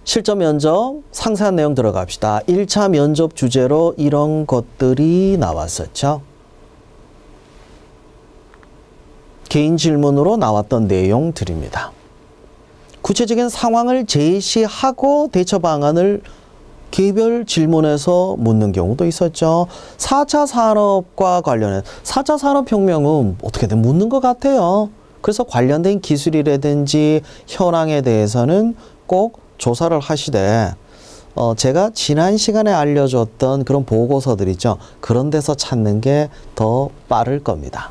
실전 면접 상세한 내용 들어갑시다. 1차 면접 주제로 이런 것들이 나왔었죠. 개인 질문으로 나왔던 내용들입니다. 구체적인 상황을 제시하고 대처 방안을 개별 질문에서 묻는 경우도 있었죠. 4차 산업과 관련해 4차 산업혁명은 어떻게든 묻는 것 같아요. 그래서 관련된 기술이라든지 현황에 대해서는 꼭 조사를 하시되 제가 지난 시간에 알려줬던 그런 보고서들 있죠. 그런 데서 찾는 게 더 빠를 겁니다.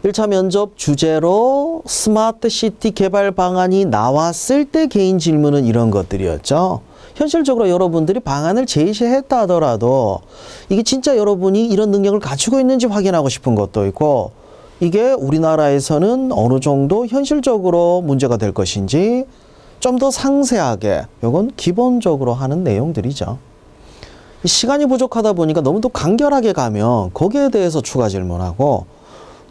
1차 면접 주제로 스마트 시티 개발 방안이 나왔을 때 개인 질문은 이런 것들이었죠. 현실적으로 여러분들이 방안을 제시했다 하더라도 이게 진짜 여러분이 이런 능력을 갖추고 있는지 확인하고 싶은 것도 있고 이게 우리나라에서는 어느 정도 현실적으로 문제가 될 것인지 좀 더 상세하게 이건 기본적으로 하는 내용들이죠. 시간이 부족하다 보니까 너무 또 간결하게 가면 거기에 대해서 추가 질문하고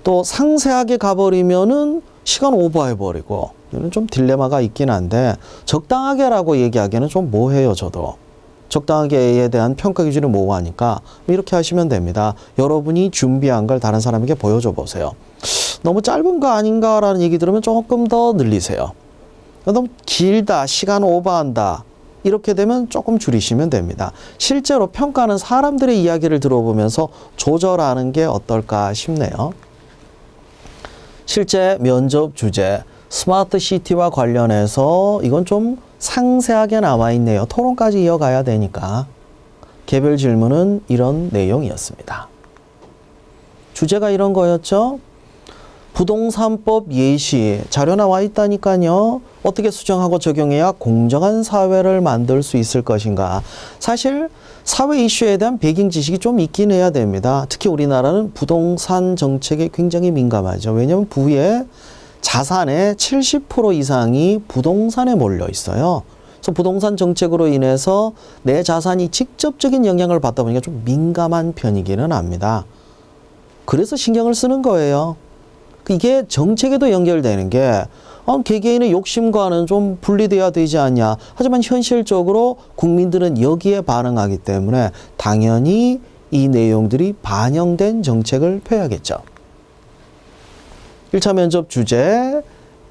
또 상세하게 가버리면은 시간 오버해버리고 이런 좀 딜레마가 있긴 한데 적당하게라고 얘기하기에는 좀 뭐해요. 저도 적당하게에 대한 평가 기준이 모호하니까 이렇게 하시면 됩니다. 여러분이 준비한 걸 다른 사람에게 보여줘 보세요. 너무 짧은 거 아닌가라는 얘기 들으면 조금 더 늘리세요. 너무 길다, 시간 오버한다 이렇게 되면 조금 줄이시면 됩니다. 실제로 평가는 사람들의 이야기를 들어보면서 조절하는 게 어떨까 싶네요. 실제 면접 주제 스마트 시티와 관련해서 이건 좀 상세하게 나와 있네요. 토론까지 이어가야 되니까. 개별 질문은 이런 내용이었습니다. 주제가 이런 거였죠. 부동산법 예시 자료 나와 있다니까요. 어떻게 수정하고 적용해야 공정한 사회를 만들 수 있을 것인가. 사실 사회 이슈에 대한 배경 지식이 좀 있긴 해야 됩니다. 특히 우리나라는 부동산 정책에 굉장히 민감하죠. 왜냐하면 부의 자산의 70% 이상이 부동산에 몰려 있어요. 그래서 부동산 정책으로 인해서 내 자산이 직접적인 영향을 받다 보니까 좀 민감한 편이기는 합니다. 그래서 신경을 쓰는 거예요. 이게 정책에도 연결되는 게 개개인의 욕심과는 좀 분리돼야 되지 않냐. 하지만 현실적으로 국민들은 여기에 반응하기 때문에 당연히 이 내용들이 반영된 정책을 펴야겠죠. 1차 면접 주제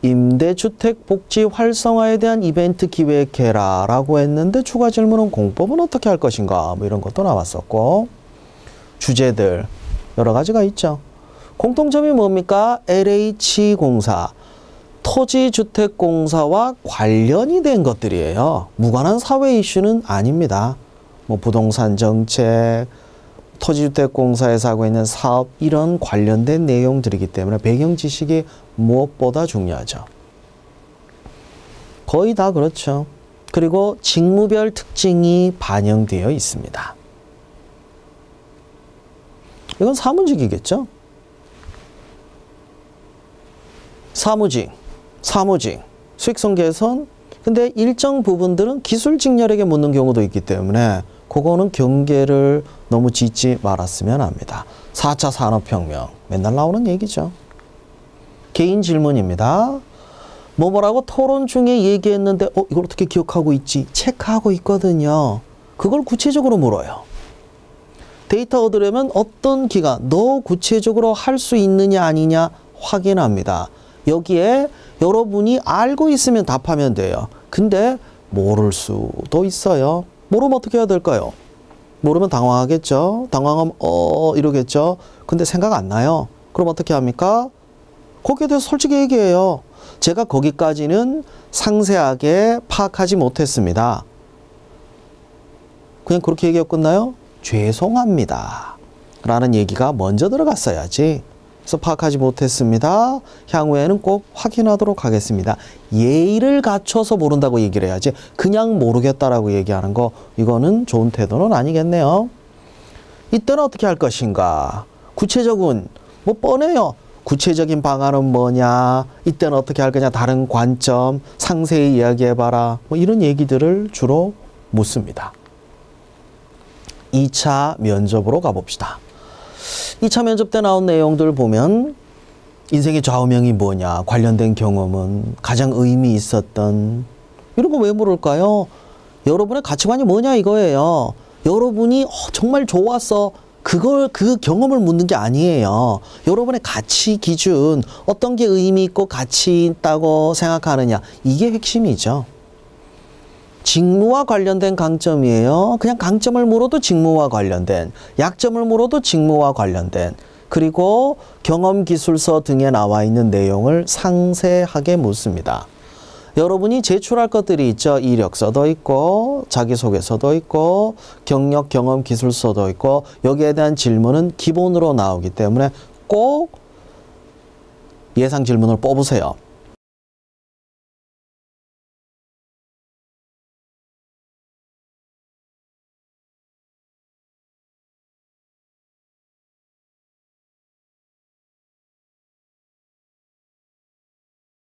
임대주택 복지 활성화에 대한 이벤트 기획해라 라고 했는데 추가 질문은 공법은 어떻게 할 것인가 뭐 이런 것도 나왔었고 주제들 여러 가지가 있죠. 공통점이 뭡니까? LH공사, 토지주택공사와 관련이 된 것들이에요. 무관한 사회 이슈는 아닙니다. 뭐 부동산 정책, 토지주택공사에서 하고 있는 사업 이런 관련된 내용들이기 때문에 배경 지식이 무엇보다 중요하죠. 거의 다 그렇죠. 그리고 직무별 특징이 반영되어 있습니다. 이건 사무직이겠죠. 사무직, 수익성 개선. 근데 일정 부분들은 기술 직렬에게 묻는 경우도 있기 때문에 그거는 경계를 너무 짓지 말았으면 합니다. 4차 산업혁명 맨날 나오는 얘기죠. 개인 질문입니다. 뭐라고 토론 중에 얘기했는데 이걸 어떻게 기억하고 있지? 체크하고 있거든요. 그걸 구체적으로 물어요. 데이터 얻으려면 어떤 기간, 너 구체적으로 할 수 있느냐 아니냐 확인합니다. 여기에 여러분이 알고 있으면 답하면 돼요. 근데 모를 수도 있어요. 모르면 어떻게 해야 될까요? 모르면 당황하겠죠. 당황하면 이러겠죠. 근데 생각 안 나요. 그럼 어떻게 합니까? 거기에 대해서 솔직히 얘기해요. 제가 거기까지는 상세하게 파악하지 못했습니다. 그냥 그렇게 얘기하고 끝나요? 죄송합니다. 라는 얘기가 먼저 들어갔어야지. 그래서 파악하지 못했습니다. 향후에는 꼭 확인하도록 하겠습니다. 예의를 갖춰서 모른다고 얘기를 해야지 그냥 모르겠다라고 얘기하는 거 이거는 좋은 태도는 아니겠네요. 이때는 어떻게 할 것인가? 구체적인 뭐 뻔해요. 구체적인 방안은 뭐냐? 이때는 어떻게 할 거냐? 다른 관점 상세히 이야기해봐라. 뭐 이런 얘기들을 주로 묻습니다. 2차 면접으로 가봅시다. 2차 면접 때 나온 내용들 보면 인생의 좌우명이 뭐냐, 관련된 경험은, 가장 의미 있었던 이런 거 왜 물을까요? 여러분의 가치관이 뭐냐 이거예요. 여러분이 정말 좋았어. 그 경험을 묻는 게 아니에요. 여러분의 가치 기준, 어떤 게 의미 있고 가치 있다고 생각하느냐. 이게 핵심이죠. 직무와 관련된 강점이에요. 그냥 강점을 물어도 직무와 관련된, 약점을 물어도 직무와 관련된, 그리고 경험기술서 등에 나와 있는 내용을 상세하게 묻습니다. 여러분이 제출할 것들이 있죠. 이력서도 있고 자기소개서도 있고 경력 경험 기술서도 있고 여기에 대한 질문은 기본으로 나오기 때문에 꼭 예상 질문을 뽑으세요.